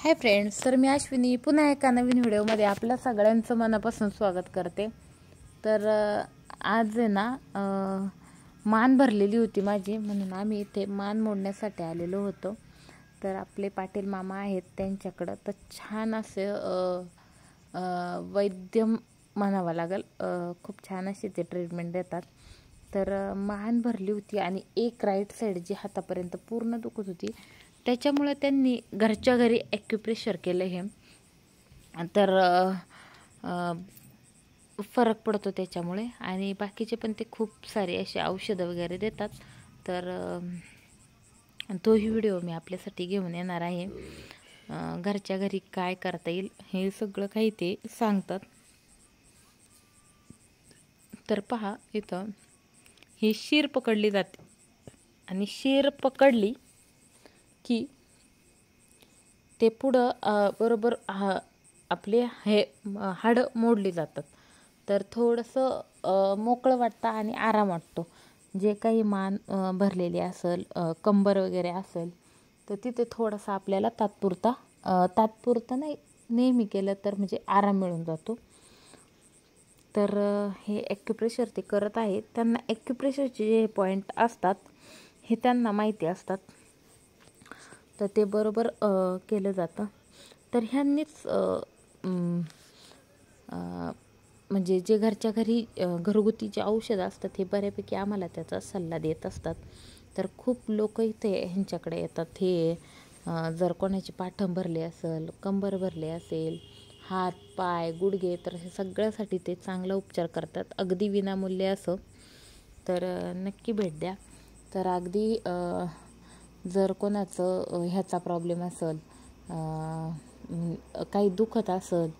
Hi friends, तर मी अश्विनी पुन्हा एका नवीन व्हिडिओमध्ये आपल्या सगळ्यांचं मनापासून स्वागत करते। तर आज आहे ना मान भरलेली होती माझी, म्हणून आम्ही इथे मान मोडण्यासाठी आलेलो होतो। तर आपले पाटील मामा आहेत त्यांच्याकडं तर छान असे वैद्य म्हणावं लागेल, खूप छान अशी ते ट्रीटमेंट देतात। तर मान भरली होती आणि एक राईट साईड जी हातापर्यंत पूर्ण दुखत होती, त्याच्यामुळे त्यांनी घरच्या घरी ॲक्युप्रेशर केलं हे। तर फरक पडतो त्याच्यामुळे, आणि बाकीचे पण ते खूप सारे असे औषधं वगैरे देतात। तर तोही व्हिडिओ मी आपल्यासाठी घेऊन येणार आहे। घरच्या घरी काय करता येईल हे सगळं काही ते सांगतात। तर पहा, इथं ही शीर पकडली जाते आणि शीर पकडली की ते पुढं बरोबर आपले हे हाडं मोडली जातात। तर थोडंसं मोकळं वाटतं आणि आराम वाटतो। जे काही मान भरलेली असेल, कंबर वगैरे असेल, तर तिथे थोडासा आपल्याला तात्पुरता नाही, नेहमी केलं तर म्हणजे आराम मिळून जातो। तर हे ॲक्युप्रेशर ते करत आहेत, त्यांना ॲक्युप्रेशरचे जे पॉईंट असतात हे त्यांना माहिती असतात, तर ते बरोबर केलं जातं। तर ह्यांनीच म्हणजे जे घरच्या घरी घरगुती जे औषधं असतात हे बऱ्यापैकी आम्हाला त्याचा सल्ला देत असतात। तर खूप लोक इथे ह्यांच्याकडे येतात। हे जर कोणाची पाठण भरली असेल, कंबर भरली असेल, हात पाय गुडघे, तर हे सगळ्यासाठी ते चांगला उपचार करतात, अगदी विनामूल्य असं। तर नक्की भेट द्या। तर अगदी जर कोणाचं ह्याचा प्रॉब्लेम असेल, काही दुखत असेल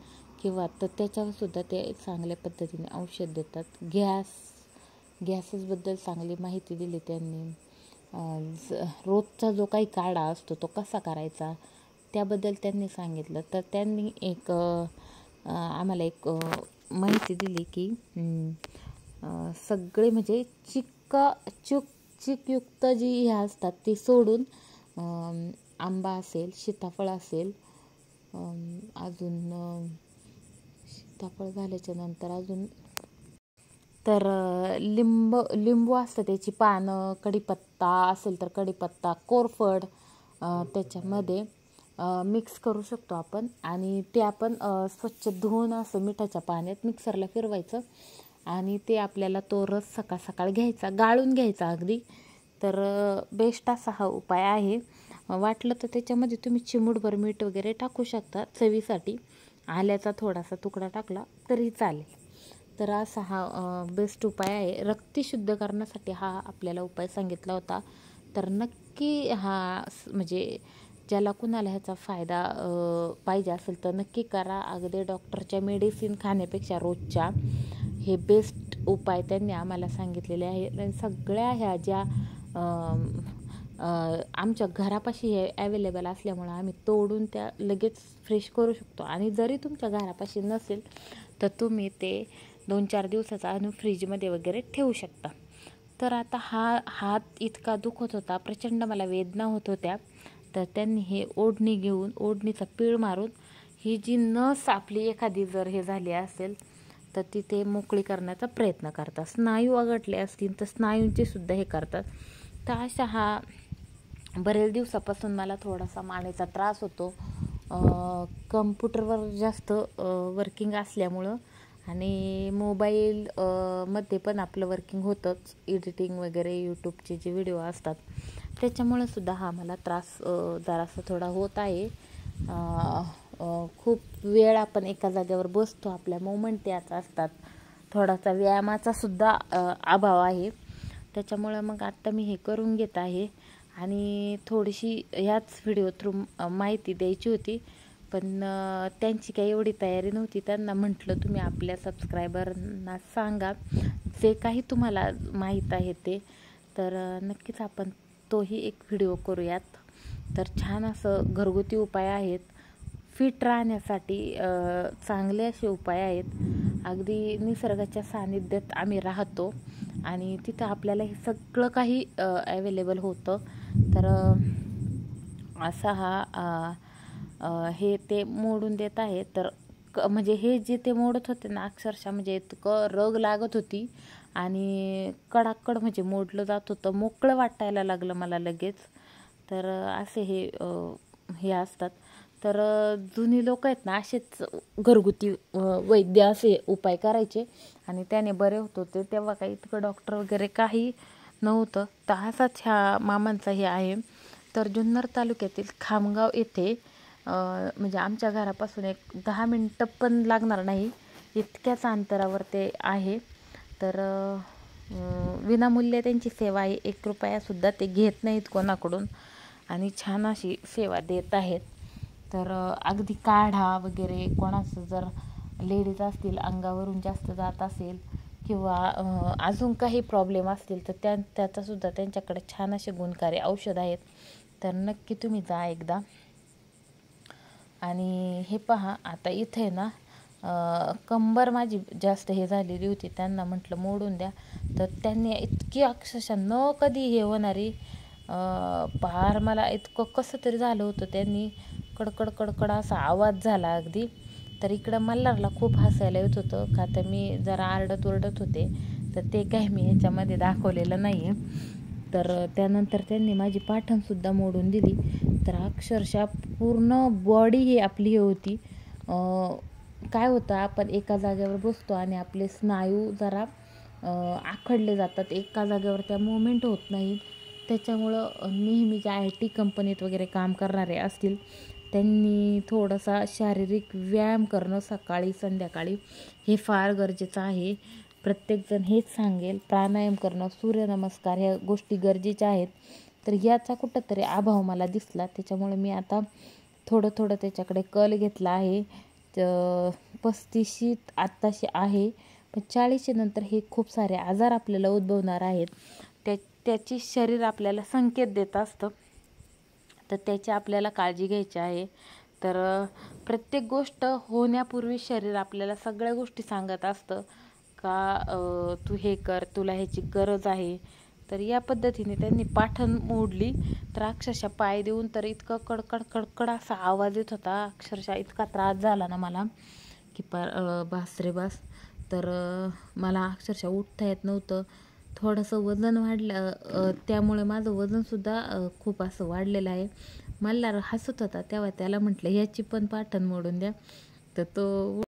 किंवा, तर त्याच्यावरसुद्धा ते चांगल्या पद्धतीने औषध देतात। गॅसेसबद्दल चांगली माहिती दिली त्यांनी। रोजचा जो काही काढा असतो तो कसा करायचा त्याबद्दल त्यांनी सांगितलं। तर त्यांनी आम्हाला एक माहिती दिली की सगळे म्हणजे चिकयुक्त जी ह्या असतात ती सोडून, आंबा असेल, सीताफळ असेल, अजून सीताफळ झाल्याच्या नंतर अजून तर लिंबू असतं, त्याची पानं, कढीपत्ता असेल तर कढीपत्ता, कोरफड त्याच्यामध्ये मिक्स करू शकतो आपण। आणि ते आपण स्वच्छ धुवून असं मिठाच्या पाण्यात मिक्सरला फिरवायचं आणि ते आपल्याला तो रस सकाळ सकाळ घ्यायचा, गाळून घ्यायचा अगदी। तर बेस्ट असा हा उपाय आहे। वाटलं तर त्याच्यामध्ये तुम्ही चिमूटभर मीठ वगैरे टाकू शकता चवीसाठी, आल्याचा थोडासा तुकडा टाकला तरी चालेल। तर असा हा बेस्ट उपाय आहे। रक्त शुद्ध करण्यासाठी हा आपल्याला उपाय सांगितला होता। तर नक्की हा म्हणजे ज्याला कुणाला ह्याचा फायदा पाहिजे असेल तर नक्की करा। अगदी डॉक्टरच्या मेडिसिन खाण्यापेक्षा रोजच्या हे बेस्ट उपाय त्यांनी आम्हाला सांगितलेले आहे। सगळ्या ह्या ज्या आमच्या घरापाशी हे ॲवेलेबल असल्यामुळं आम्ही तोडून त्या लगेच फ्रेश करू शकतो। आणि जरी तुमच्या घरापाशी नसेल तर तुम्ही ते 2-4 दिवसाचा आणून फ्रीजमध्ये वगैरे ठेवू शकता। तर आता हा हात इतका दुखत होता, प्रचंड मला वेदना होत होत्या। तर त्यांनी हे ओढणी घेऊन, ओढणीचा पीळ मारून ही जी नस आपली एखादी जर हे झाली असेल तर तिथे मोकळी करण्याचा प्रयत्न करतात। स्नायू अगटले असतील तर स्नायूंचे सुद्धा हे करतात। तर अशा हा बरेच दिवसापासून मला थोडासा मानेचा त्रास होतो, कम्प्युटरवर जास्त वर्किंग असल्यामुळं, आणि मोबाईल मध्ये पण आपलं वर्किंग होतंच, एडिटिंग वगैरे यूट्यूबचे जे व्हिडिओ असतात त्याच्यामुळे सुद्धा हा मला त्रास जरासा थोडा होत आहे। खूप वेळ आपण एका जागेवर बसतो, आपल्या मोमेंट त्याच असतात, थोडासा व्यायामाचा सुद्धा अभाव आहे। त्याच्यामुळं मग आत्ता मी हे करून घेत आहे आणि थोडीशी ह्याच व्हिडिओ थ्रू माहिती द्यायची होती, पण त्यांची काही एवढी तयारी नव्हती। त्यांना म्हटलं तुम्ही आपल्या सबस्क्रायबरना सांगा जे काही तुम्हाला माहीत आहे ते। तर नक्कीच आपण तोही एक व्हिडिओ करूयात। तर छान असं घरगुती उपाय आहेत, फिट राहण्यासाठी चांगले असे उपाय आहेत। अगदी निसर्गाच्या सानिध्यात आम्ही राहतो आणि तिथं आपल्याला हे सगळं काही ॲवेलेबल होतं। तर असा हा हे ते मोडून देत आहे. तर म्हणजे हे जे ते मोडत होते ना, अक्षरशः म्हणजे इतकं रग लागत होती आणि कडाकड म्हणजे मोडलं जात होतं, मोकळं वाटायला लागलं मला लगेच. तर असे हे असतात. तर जुनी लोक आहेत ना, असेच घरगुती वैद्य असे उपाय करायचे आणि त्याने बरे होत होते. तेव्हा काही इतकं डॉक्टर वगैरे काही नव्हतं. तर असाच ह्या मामांचा हे आहे. तर जुन्नर तालुक्यातील खामगाव येथे म्हणजे आमच्या घरापासून एक 10 मिनटं पण लागणार नाही इतक्याच अंतरावर ते आहे. तर विनामूल्य त्यांची सेवा आहे. 1 रुपयासुद्धा ते घेत नाहीत कोणाकडून आणि छान अशी सेवा देत आहेत. तर अगदी काढा वगैरे कोणाचं जर लेडीज असतील अंगावरून जास्त जात असेल किंवा अजून काही प्रॉब्लेम असतील तर त्याचासुद्धा त्यांच्याकडे छान असे गुणकारी औषध आहेत. तर नक्की तुम्ही जा एकदा. आणि हे पहा, आता इथे ना कंबर माझी जास्त हे झालेली होती, त्यांना म्हटलं मोडून द्या. तर त्यांनी इतकी अक्षरशः न कधी हे होणारी पार मला इतकं कसं तरी झालं होतं. त्यांनी कडकड कडकड असा आवाज झाला अगदी. तर इकडं मल्हारला खूप हसायला येत होतं का तर मी जरा आरडत ओरडत होते. तर ते काही मी ह्याच्यामध्ये दाखवलेलं नाही आहे. तर त्यानंतर त्यांनी माझी पाठणसुद्धा मोडून दिली. तर अक्षरशः पूर्ण बॉडी ही आपली हे होती. काय होतं, आपण एका जागेवर बसतो आणि आपले स्नायू जरा आखडले जातात, एका जागेवर त्या मुवमेंट होत नाहीत. त्याच्यामुळं नेहमी जे IT कंपनीत वगैरे काम करणारे असतील त्यांनी थोडासा शारीरिक व्यायाम करणं सकाळी संध्याकाळी हे फार गरजेचं आहे. प्रत्येकजण हेच सांगेल. प्राणायाम करणं, सूर्यनमस्कार ह्या गोष्टी गरजेच्या आहेत. तर याचा कुठंतरी अभाव मला दिसला. त्याच्यामुळे मी आता थोडं थोडं त्याच्याकडे कल घेतला आहे. 35शीत आत्ताशी आहे, पण 40शी नंतर हे खूप सारे आजार आपल्याला उद्भवणार आहेत. त्याची शरीर आपल्याला संकेत देत असतं. तर त्याची आपल्याला काळजी घ्यायची आहे. तर प्रत्येक गोष्ट होण्यापूर्वी शरीर आपल्याला सगळ्या गोष्टी सांगत असतं का तू हे कर, तुला ह्याची गरज आहे. तर या पद्धतीने त्यांनी पाठण मोडली. तर अक्षरशः पाय देऊन तर इतकं कडकड कडकड असा आवाज येत होता, अक्षरशः इतका त्रास झाला ना मला की बास रे बास. तर मला अक्षरशः उठता येत नव्हतं. थोडंसं वजन वाढलं, त्यामुळे माझं वजनसुद्धा खूप असं वाढलेलं आहे. मल्हार हसत होता तेव्हा त्याला म्हटलं ह्याची पण पाठण मोडून द्या. तर तो